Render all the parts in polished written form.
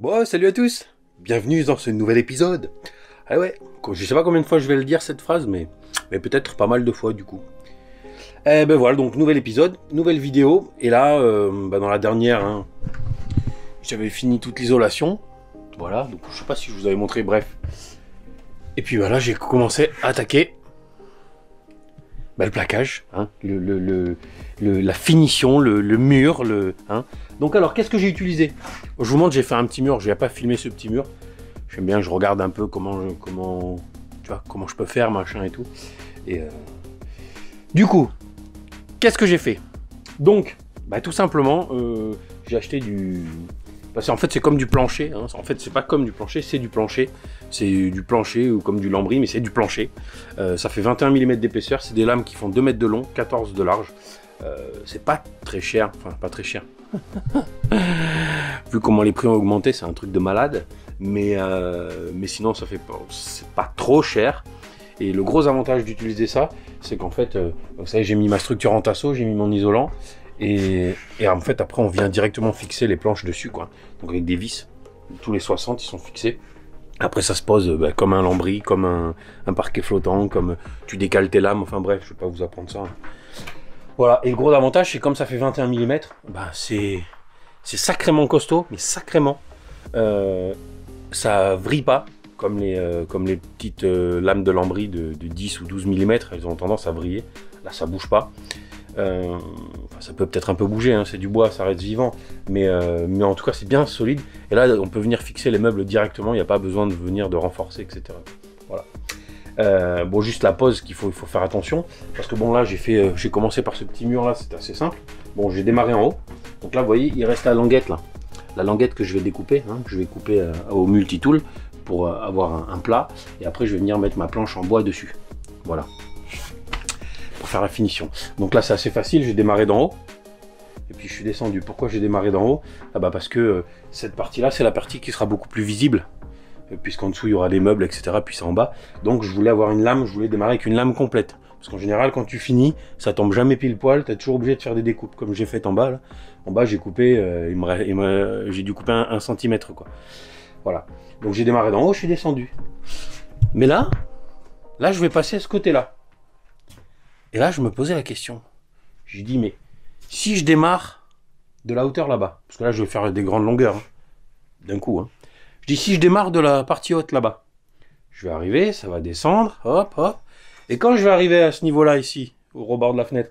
Bon, salut à tous. Bienvenue dans ce nouvel épisode. Ah ouais, je sais pas combien de fois je vais le dire cette phrase, mais peut-être pas mal de fois du coup. Eh ben voilà, donc nouvel épisode, nouvelle vidéo. Et là, dans la dernière, j'avais fini toute l'isolation. Voilà, donc je sais pas si je vous avais montré, bref. Et puis voilà, j'ai commencé à attaquer le plaquage, la finition, le mur, Donc alors, qu'est-ce que j'ai utilisé? Je vous montre, j'ai fait un petit mur, je vais pas filmer ce petit mur. J'aime bien, je regarde un peu comment je peux faire, machin et tout. Et du coup, qu'est-ce que j'ai fait? Donc, tout simplement, j'ai acheté du... Parce qu'en fait, c'est comme du plancher. En fait, c'est pas comme du plancher, c'est du plancher. C'est du plancher ou comme du lambris, mais c'est du plancher. Ça fait 21 mm d'épaisseur. C'est des lames qui font 2 mètres de long, 14 de large. C'est pas très cher. Enfin, pas très cher. Vu comment les prix ont augmenté, c'est un truc de malade. Mais sinon, c'est pas trop cher. Et le gros avantage d'utiliser ça, c'est qu'en fait, vous savez, j'ai mis ma structure en tasseau, j'ai mis mon isolant. Et en fait, après, on vient directement fixer les planches dessus, quoi. Donc avec des vis, tous les 60, ils sont fixés. Après, ça se pose comme un lambris, comme un parquet flottant, comme tu décales tes lames. Enfin bref, je vais pas vous apprendre ça. Voilà. Et le gros avantage, c'est comme ça fait 21 mm, c'est sacrément costaud, mais sacrément. Ça vrille pas, comme les petites lames de lambris de 10 ou 12 mm. Elles ont tendance à vriller. Là, ça bouge pas. Ça peut peut-être un peu bouger, c'est du bois, ça reste vivant, mais en tout cas c'est bien solide. Et là on peut venir fixer les meubles directement, il n'y a pas besoin de venir de renforcer, etc. Voilà. Bon, juste la pose qu'il faut faire attention, parce que bon là j'ai commencé par ce petit mur là, c'est assez simple. Bon, j'ai démarré en haut, donc là vous voyez il reste la languette là, la languette que je vais découper, je vais couper au multitool pour avoir un plat, et après je vais venir mettre ma planche en bois dessus. Voilà. Faire la finition. Donc là c'est assez facile, j'ai démarré d'en haut et puis je suis descendu. Pourquoi j'ai démarré d'en haut? Parce que cette partie là c'est la partie qui sera beaucoup plus visible, puisqu'en dessous il y aura des meubles, etc. Puis c'est en bas, donc je voulais avoir une lame, je voulais démarrer avec une lame complète, parce qu'en général quand tu finis ça tombe jamais pile poil, tu es toujours obligé de faire des découpes comme j'ai fait en bas là. En bas j'ai coupé, j'ai dû couper 1 cm quoi. Voilà, donc j'ai démarré d'en haut, je suis descendu, mais là je vais passer à ce côté là. Et là, je me posais la question. J'ai dit, mais si je démarre de la hauteur là-bas, parce que là, je vais faire des grandes longueurs, d'un coup. Je dis, si je démarre de la partie haute là-bas, je vais arriver, ça va descendre, hop, hop. Et quand je vais arriver à ce niveau-là, ici, au rebord de la fenêtre,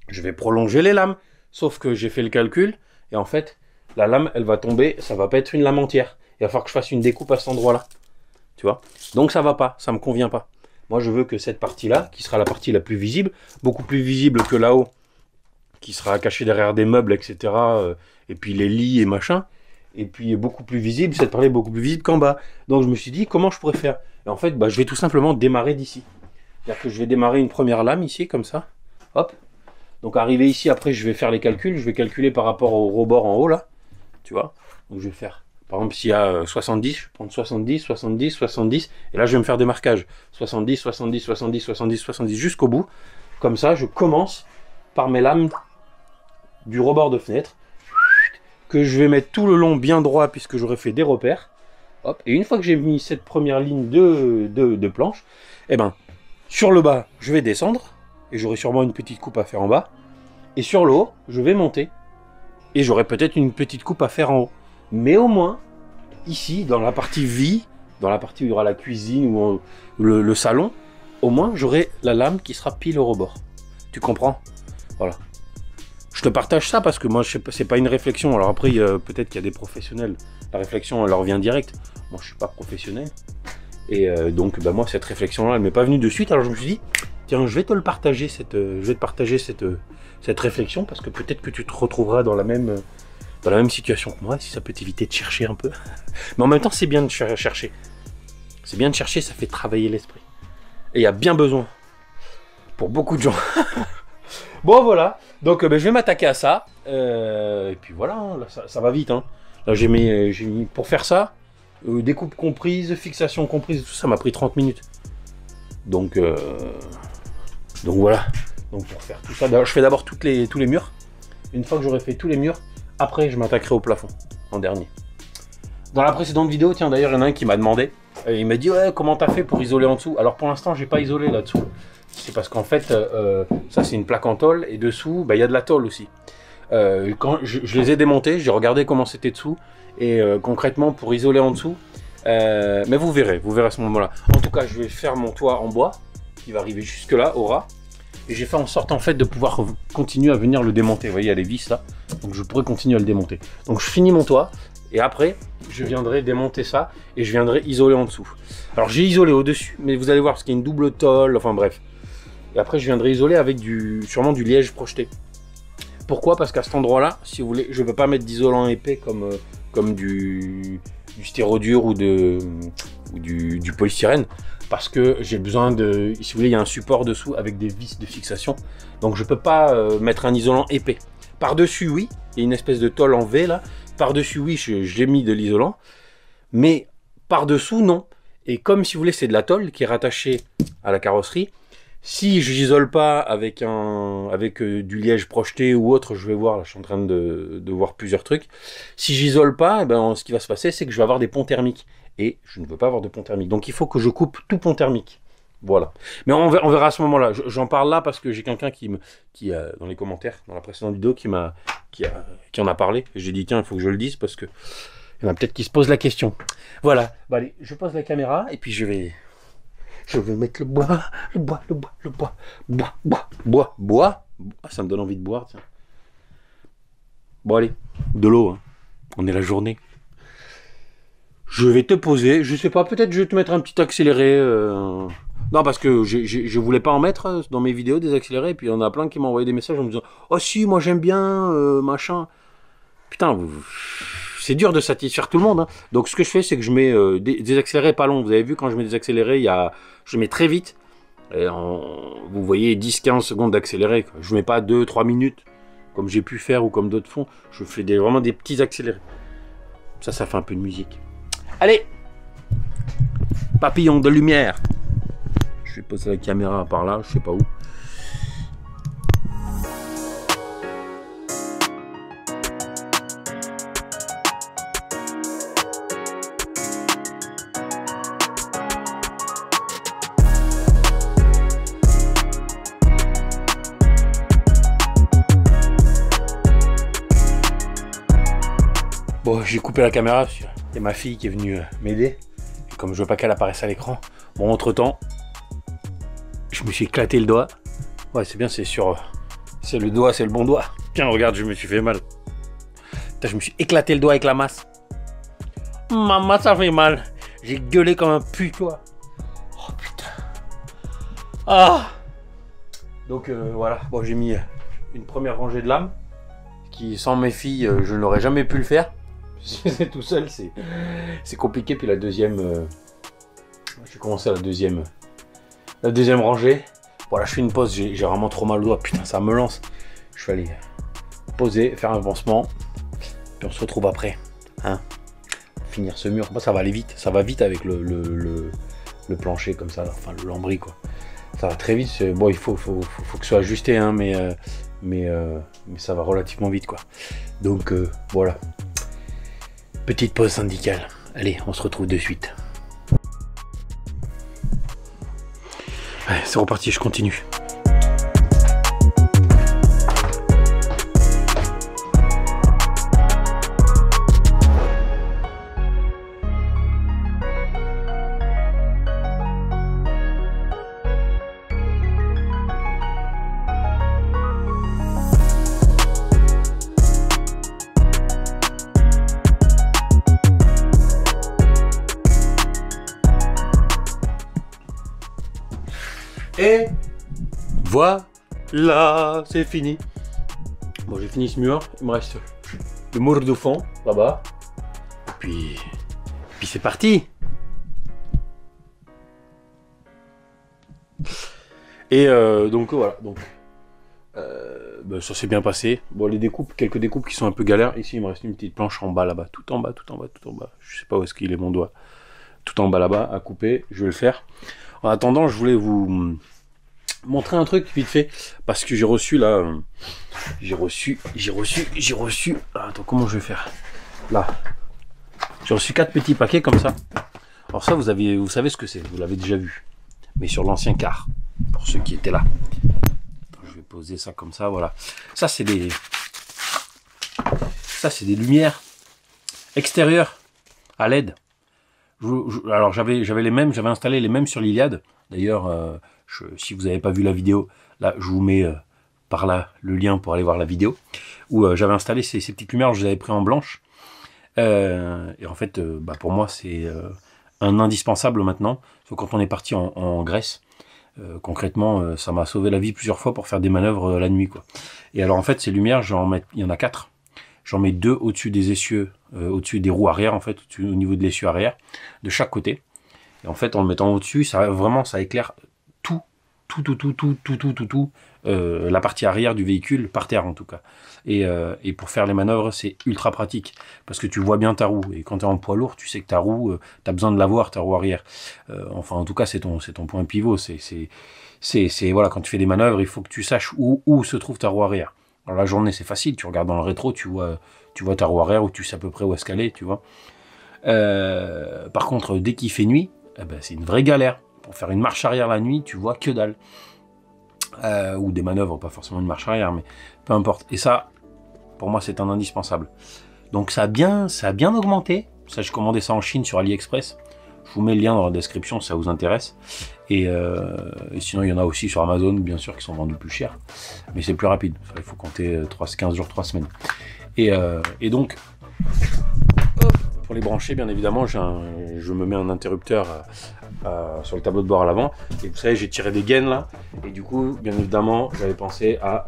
je vais prolonger les lames. Sauf que j'ai fait le calcul, et en fait, la lame, elle va tomber, ça va pas être une lame entière. Il va falloir que je fasse une découpe à cet endroit-là. Tu vois? Donc ça va pas, ça me convient pas. Moi, je veux que cette partie-là, qui sera la partie la plus visible, beaucoup plus visible que là-haut, qui sera cachée derrière des meubles, etc., et puis les lits et machin, et puis beaucoup plus visible, cette partie est beaucoup plus visible qu'en bas. Donc je me suis dit, comment je pourrais faire? Et en fait, je vais tout simplement démarrer d'ici. C'est-à-dire que je vais démarrer une première lame ici, comme ça, hop. Donc arrivé ici, après, je vais faire les calculs, je vais calculer par rapport au rebord en haut, là, tu vois. Donc je vais faire... Par exemple, s'il y a 70, je vais prendre 70, 70, 70, et là je vais me faire des marquages. 70, 70, 70, 70, 70, jusqu'au bout. Comme ça, je commence par mes lames du rebord de fenêtre, que je vais mettre tout le long bien droit, puisque j'aurai fait des repères. Hop, et une fois que j'ai mis cette première ligne de planche, sur le bas, je vais descendre, et j'aurai sûrement une petite coupe à faire en bas. Et sur le haut, je vais monter, et j'aurai peut-être une petite coupe à faire en haut. Mais au moins, ici, dans la partie vie, dans la partie où il y aura la cuisine ou le salon, au moins j'aurai la lame qui sera pile au rebord. Tu comprends? Voilà. Je te partage ça parce que moi, c'est pas une réflexion. Alors après, peut-être qu'il y a des professionnels. La réflexion, elle leur vient direct. Moi, je suis pas professionnel. Et donc, moi, cette réflexion-là, elle m'est pas venue de suite. Alors je me suis dit, tiens, je vais te partager cette réflexion, parce que peut-être que tu te retrouveras dans la même situation que moi, si ça peut t'éviter de chercher un peu. Mais en même temps, c'est bien de chercher. C'est bien de chercher, ça fait travailler l'esprit. Et il y a bien besoin. Pour beaucoup de gens. Bon, voilà. Donc, je vais m'attaquer à ça. Et puis voilà, là, ça va vite. Là, j'ai mis, pour faire ça, découpe comprise, fixation comprise, tout ça m'a pris 30 minutes. Donc voilà. Donc pour faire tout ça, je fais d'abord tous les murs. Une fois que j'aurai fait tous les murs, après je m'attaquerai au plafond, en dernier. Dans la précédente vidéo, tiens, d'ailleurs, il y en a un qui m'a demandé. Il m'a dit, ouais, comment t'as fait pour isoler en dessous? Alors pour l'instant, j'ai pas isolé là-dessous. C'est parce qu'en fait, ça c'est une plaque en tôle et dessous, bah, y a de la tôle aussi. Quand je les ai démontés, j'ai regardé comment c'était dessous et concrètement pour isoler en dessous, mais vous verrez à ce moment-là. En tout cas, je vais faire mon toit en bois qui va arriver jusque là au ras et j'ai fait en sorte en fait de pouvoir continuer à venir le démonter. Vous voyez, il y a les vis là, donc je pourrais continuer à le démonter. Donc je finis mon toit et après je viendrai démonter ça et je viendrai isoler en dessous. Alors j'ai isolé au-dessus, mais vous allez voir parce qu'il y a une double tôle, enfin bref. Et après je viendrai isoler avec sûrement du liège projeté. Pourquoi? Parce qu'à cet endroit-là, si vous voulez, je ne peux pas mettre d'isolant épais comme du stérodure ou du polystyrène. Parce que j'ai besoin de... Si vous voulez, il y a un support dessous avec des vis de fixation. Donc je ne peux pas mettre un isolant épais. Par-dessus, oui, il y a une espèce de tôle en V là. Par-dessus, oui, j'ai mis de l'isolant. Mais par-dessous, non. Et comme si vous voulez, c'est de la tôle qui est rattachée à la carrosserie. Si je n'isole pas avec du liège projeté ou autre, je vais voir, là, je suis en train de voir plusieurs trucs. Si j'isole pas, eh ben, ce qui va se passer, c'est que je vais avoir des ponts thermiques. Et je ne veux pas avoir de pont thermique. Donc il faut que je coupe tout pont thermique. Voilà. Mais on verra à ce moment-là. J'en parle là parce que j'ai quelqu'un qui dans les commentaires, dans la précédente vidéo, qui en a parlé. J'ai dit, tiens, il faut que je le dise parce que il y en a peut-être qui se posent la question. Voilà. Bon, allez, je pose la caméra et puis je vais mettre le bois. Bois. Ah, ça me donne envie de boire, tiens. Bon, allez, de l'eau, hein. On est la journée. Je vais te poser, je sais pas, peut-être je vais te mettre un petit accéléré. Non, parce que je voulais pas en mettre dans mes vidéos des accélérés, et puis il y en a plein qui m'ont envoyé des messages en me disant « Oh si, moi j'aime bien, machin. » Putain, c'est dur de satisfaire tout le monde. Hein. Donc ce que je fais, c'est que je mets des accélérés pas longs. Vous avez vu, quand je mets des accélérés, je mets très vite. Et vous voyez 10-15 secondes d'accéléré. Je mets pas 2-3 minutes, comme j'ai pu faire ou comme d'autres font. Je fais vraiment des petits accélérés. Ça fait un peu de musique. Allez, papillon de lumière. Je vais poser la caméra par là, je sais pas où. Bon, j'ai coupé la caméra. Il y a ma fille qui est venue m'aider. Comme je veux pas qu'elle apparaisse à l'écran. Bon, entre temps, je me suis éclaté le doigt. Ouais, c'est bien, c'est le doigt, c'est le bon doigt. Tiens, regarde, je me suis fait mal. Putain, je me suis éclaté le doigt avec la masse. Maman, ça fait mal. J'ai gueulé comme un putois. Oh putain. Ah. Donc voilà. Bon, j'ai mis une première rangée de lames. Qui, sans mes filles, je n'aurais jamais pu le faire. C'est tout seul, c'est compliqué. Puis la deuxième, j'ai commencé la deuxième rangée. Voilà, je fais une pause, j'ai vraiment trop mal au doigt. Putain, ça me lance. Je vais aller poser, faire un pansement. Puis on se retrouve après. Hein, finir ce mur. Bon, ça va aller vite. Ça va vite avec le plancher comme ça. Enfin, le lambris, quoi. Ça va très vite. Bon, il faut que ce soit ajusté, hein, mais ça va relativement vite, quoi. Donc voilà. Petite pause syndicale. Allez, on se retrouve de suite. Allez, c'est reparti, je continue. Et voilà, c'est fini. Bon, j'ai fini ce mur. Il me reste le mur de fond là-bas. Et puis c'est parti. Et donc voilà. Donc ben, ça s'est bien passé. Bon, les découpes, quelques découpes qui sont un peu galères. Ici, il me reste une petite planche en bas là-bas, tout en bas. Je sais pas où est-ce qu'il est mon doigt. Tout en bas là-bas à couper. Je vais le faire. En attendant, je voulais vous montrer un truc vite fait parce que j'ai reçu là. J'ai reçu. Ah, attends, comment je vais faire là? J'ai reçu 4 petits paquets comme ça. Alors ça, vous savez ce que c'est, vous l'avez déjà vu. Mais sur l'ancien car, pour ceux qui étaient là. Je vais poser ça comme ça, voilà. Ça, c'est des lumières extérieures à LED. Alors j'avais installé les mêmes sur l'Iliade. D'ailleurs, si vous n'avez pas vu la vidéo, là, je vous mets par là le lien pour aller voir la vidéo. Où j'avais installé ces petites lumières, je les avais pris en blanche. Et en fait, pour moi, c'est un indispensable maintenant. Quand on est parti en Grèce, concrètement, ça m'a sauvé la vie plusieurs fois pour faire des manœuvres la nuit, quoi. Et alors en fait, ces lumières, il y en a 4. J'en mets 2 au-dessus des essieux, au-dessus des roues arrière, en fait, au niveau de l'essieu arrière, de chaque côté. Et en fait, en le mettant au-dessus, ça éclaire tout, la partie arrière du véhicule, par terre en tout cas. Et pour faire les manœuvres, c'est ultra pratique, parce que tu vois bien ta roue. Et quand tu es en poids lourd, tu sais que ta roue, tu as besoin de la voir, ta roue arrière. Enfin, en tout cas, c'est ton point pivot. Voilà, quand tu fais des manœuvres, il faut que tu saches où se trouve ta roue arrière. Alors la journée, c'est facile, tu regardes dans le rétro, tu vois ta roue arrière, où tu sais à peu près où est-ce qu'elle est, tu vois. Par contre, dès qu'il fait nuit, c'est une vraie galère. Pour faire une marche arrière la nuit, tu vois que dalle. Ou des manœuvres, pas forcément une marche arrière, mais peu importe. Et ça, pour moi, c'est un indispensable. Donc ça a bien augmenté. Ça, j'ai commandé ça en Chine sur AliExpress. Je vous mets le lien dans la description si ça vous intéresse. Et sinon, il y en a aussi sur Amazon, bien sûr, qui sont vendus plus cher. Mais c'est plus rapide. Il faut compter 15 jours, 3 semaines. Et donc, pour les brancher, bien évidemment, je me mets un interrupteur sur le tableau de bord à l'avant. Et vous savez, j'ai tiré des gaines là. Et du coup, bien évidemment, j'avais pensé à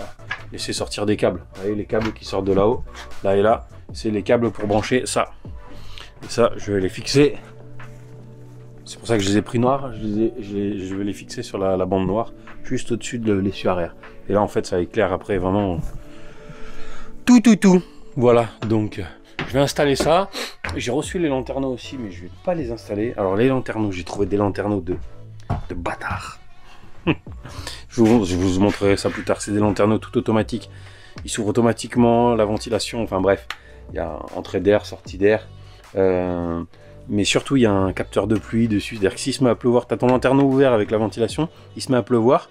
laisser sortir des câbles. Vous voyez, les câbles qui sortent de là-haut, là et là, c'est les câbles pour brancher ça. Et ça, je vais les fixer. C'est pour ça que je les ai pris noirs. Je vais les fixer sur la bande noire, juste au-dessus de l'essieu arrière. Et là, en fait, ça éclaire après vraiment tout. Voilà, donc je vais installer ça. J'ai reçu les lanterneaux aussi, mais je vais pas les installer. Alors les lanterneaux, j'ai trouvé des lanterneaux de bâtard. je vous montrerai ça plus tard. C'est des lanterneaux tout automatiques. Ils s'ouvrent automatiquement, la ventilation, enfin bref. Il y a entrée d'air, sortie d'air. Mais surtout, il y a un capteur de pluie dessus. C'est-à-dire que s'il se met à pleuvoir, tu as ton lanterneau ouvert avec la ventilation, il se met à pleuvoir.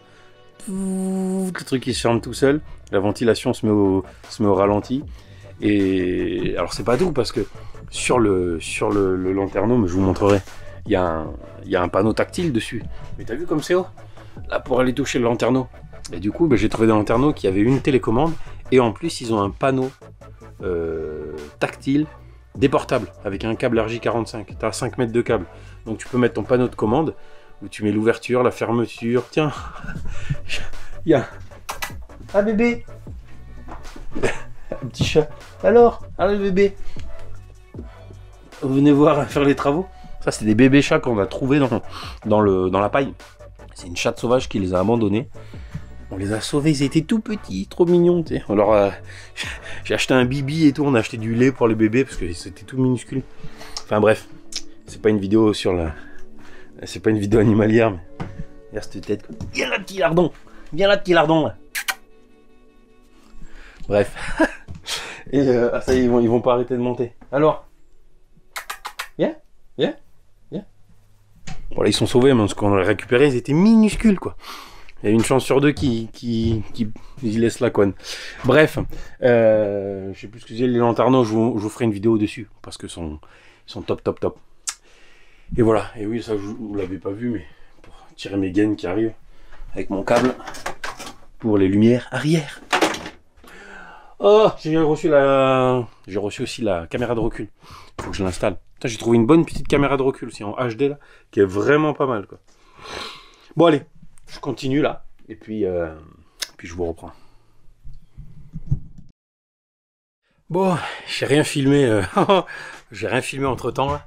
Le truc il se ferme tout seul. La ventilation se met au ralenti. Et alors, c'est pas tout, parce que sur le lanterneau, mais je vous montrerai, il y a un panneau tactile dessus. Mais t'as vu comme c'est haut? Là, pour aller toucher le lanterneau. Et du coup, j'ai trouvé des lanterneaux qui avaient une télécommande. Et en plus, ils ont un panneau tactile déportable avec un câble RJ45. Tu as 5 mètres de câble. Donc tu peux mettre ton panneau de commande où tu mets l'ouverture, la fermeture. Tiens, il y a un bébé. Un petit chat. Alors le bébé. Vous venez voir faire les travaux. Ça, c'est des bébés chats qu'on a trouvés dans la paille. C'est une chatte sauvage qui les a abandonnés. On les a sauvés, ils étaient tout petits, trop mignons. Tu sais. Alors, j'ai acheté un bibi et tout, on a acheté du lait pour les bébés parce que c'était tout minuscule. Enfin bref, c'est pas une vidéo c'est pas une vidéo animalière, mais regarde cette tête. Viens là, petit lardon. Viens là, petit lardon. Là. Bref. Et ça y est, ils vont pas arrêter de monter. Alors, viens. Voilà, ils sont sauvés, mais quand on les a récupérés, ils étaient minuscules, quoi. Il y a une chance sur deux qui laissent la conne. Bref, je sais plus ce que j'ai, les lanterneaux, je vous ferai une vidéo dessus, parce que sont top. Et voilà, et oui, ça vous l'avez pas vu, mais pour tirer mes gaines qui arrivent, avec mon câble, pour les lumières arrière. Oh, j'ai reçu aussi la caméra de recul. Faut que je l'installe. J'ai trouvé une bonne petite caméra de recul aussi en HD là, qui est vraiment pas mal, quoi. Bon allez, je continue là, et puis je vous reprends. Bon, j'ai rien filmé, j'ai rien filmé entre temps là.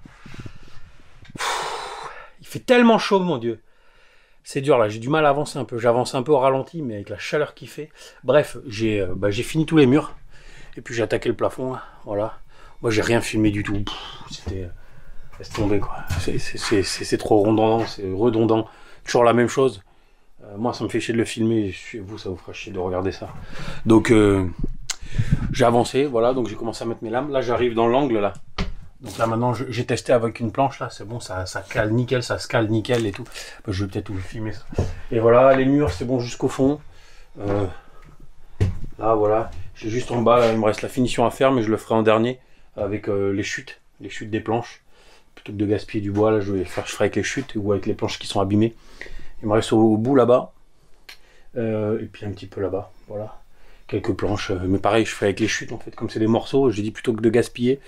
Il fait tellement chaud, mon Dieu. C'est dur là, j'ai du mal à avancer un peu. J'avance un peu au ralenti, mais avec la chaleur qu'il fait. Bref, j'ai fini tous les murs. Et puis j'ai attaqué le plafond, là. Voilà. Moi j'ai rien filmé du tout. C'était... Laisse tomber, quoi. C'est trop redondant, c'est redondant. Toujours la même chose. Moi ça me fait chier de le filmer. Vous, ça vous fera chier de regarder ça. Donc j'ai avancé, voilà. Donc j'ai commencé à mettre mes lames. Là j'arrive dans l'angle, là. Donc là maintenant j'ai testé avec une planche là, c'est bon, ça cale nickel, ça se cale nickel et tout. Je vais peut-être vous filmer ça. Et voilà, les murs c'est bon jusqu'au fond. Là voilà, j'ai juste en bas, là, il me reste la finition à faire, mais je le ferai en dernier avec les chutes des planches. Plutôt que de gaspiller du bois, là je ferai avec les chutes ou avec les planches qui sont abîmées. Il me reste au bout là-bas. Et puis un petit peu là-bas, voilà. Quelques planches, mais pareil, je fais avec les chutes en fait, comme c'est des morceaux, j'ai dit plutôt que de gaspiller.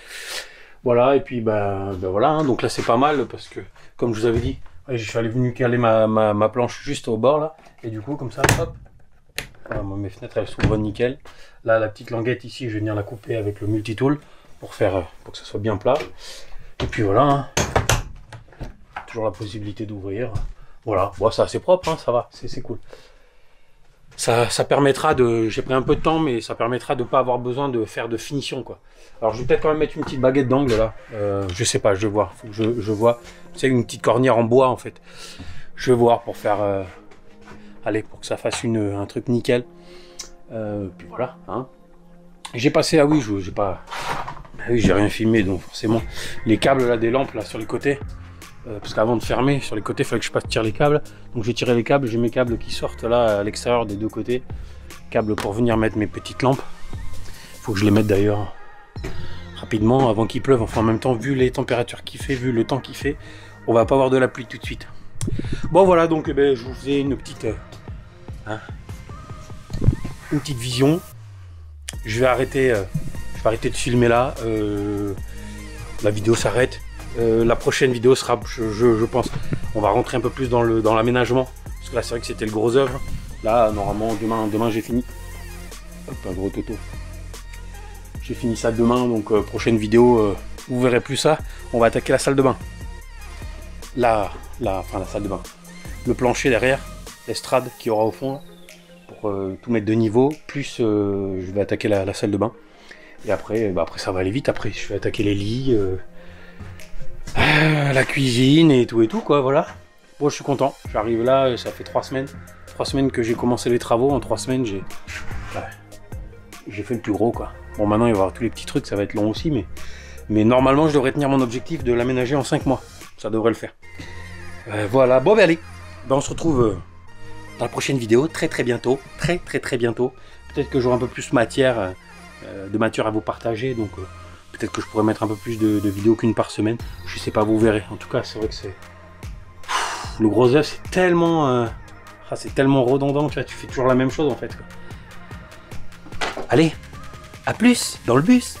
Voilà, et puis ben voilà, hein. Donc là c'est pas mal parce que, comme je vous avais dit, ouais, je suis allé venu caler ma planche juste au bord là, et du coup comme ça, hop, voilà, mes fenêtres elles s'ouvrent nickel. Là la petite languette ici, je vais venir la couper avec le multitool pour que ça soit bien plat. Et puis voilà, hein. Toujours la possibilité d'ouvrir. Voilà, bon, c'est assez propre, hein, ça va, c'est cool. Ça permettra de, j'ai pris un peu de temps, mais ça permettra de ne pas avoir besoin de faire de finition, quoi. Alors je vais peut-être quand même mettre une petite baguette d'angle là. Je sais pas, je vais voir. Faut que je vois. C'est une petite cornière en bois en fait. Je vais voir pour faire, allez, pour que ça fasse un truc nickel. Puis voilà. Hein. J'ai passé, ah oui, j'ai pas, ah oui, j'ai rien filmé donc forcément les câbles là des lampes là sur les côtés. Parce qu'avant de fermer sur les côtés, il fallait que je passe tirer les câbles. Donc j'ai tiré les câbles, j'ai mes câbles qui sortent là à l'extérieur des deux côtés. Câbles pour venir mettre mes petites lampes. Il faut que je les mette d'ailleurs rapidement avant qu'il pleuve. Enfin en même temps, vu les températures qu'il fait, vu le temps qu'il fait, on va pas avoir de la pluie tout de suite. Bon voilà, donc je vous faisais une petite vision. Je vais arrêter de filmer là. La vidéo s'arrête. La prochaine vidéo sera, je pense, on va rentrer un peu plus dans l'aménagement. Parce que là, c'est vrai que c'était le gros œuvre. Là, normalement, demain j'ai fini. Hop, un gros toto. J'ai fini ça demain, donc prochaine vidéo, vous verrez plus ça. On va attaquer la salle de bain. La salle de bain. Le plancher derrière, l'estrade qu'il y aura au fond, pour tout mettre de niveau. Plus, je vais attaquer la salle de bain. Et après, après ça va aller vite. Après, je vais attaquer les lits. La cuisine et tout quoi, voilà. Bon, je suis content, j'arrive là, ça fait 3 semaines. 3 semaines que j'ai commencé les travaux, en 3 semaines j'ai fait le plus gros quoi. Bon, maintenant il va y avoir tous les petits trucs, ça va être long aussi, mais normalement je devrais tenir mon objectif de l'aménager en 5 mois. Ça devrait le faire. Voilà, bon ben allez, on se retrouve dans la prochaine vidéo, très bientôt, très bientôt. Peut-être que j'aurai un peu plus matière à vous partager, donc peut-être que je pourrais mettre un peu plus de vidéos qu'une par semaine. Je sais pas, vous verrez. En tout cas, c'est vrai que c'est... Le gros œuf, c'est tellement redondant. Tu vois, tu fais toujours la même chose, en fait. Allez, à plus dans le bus.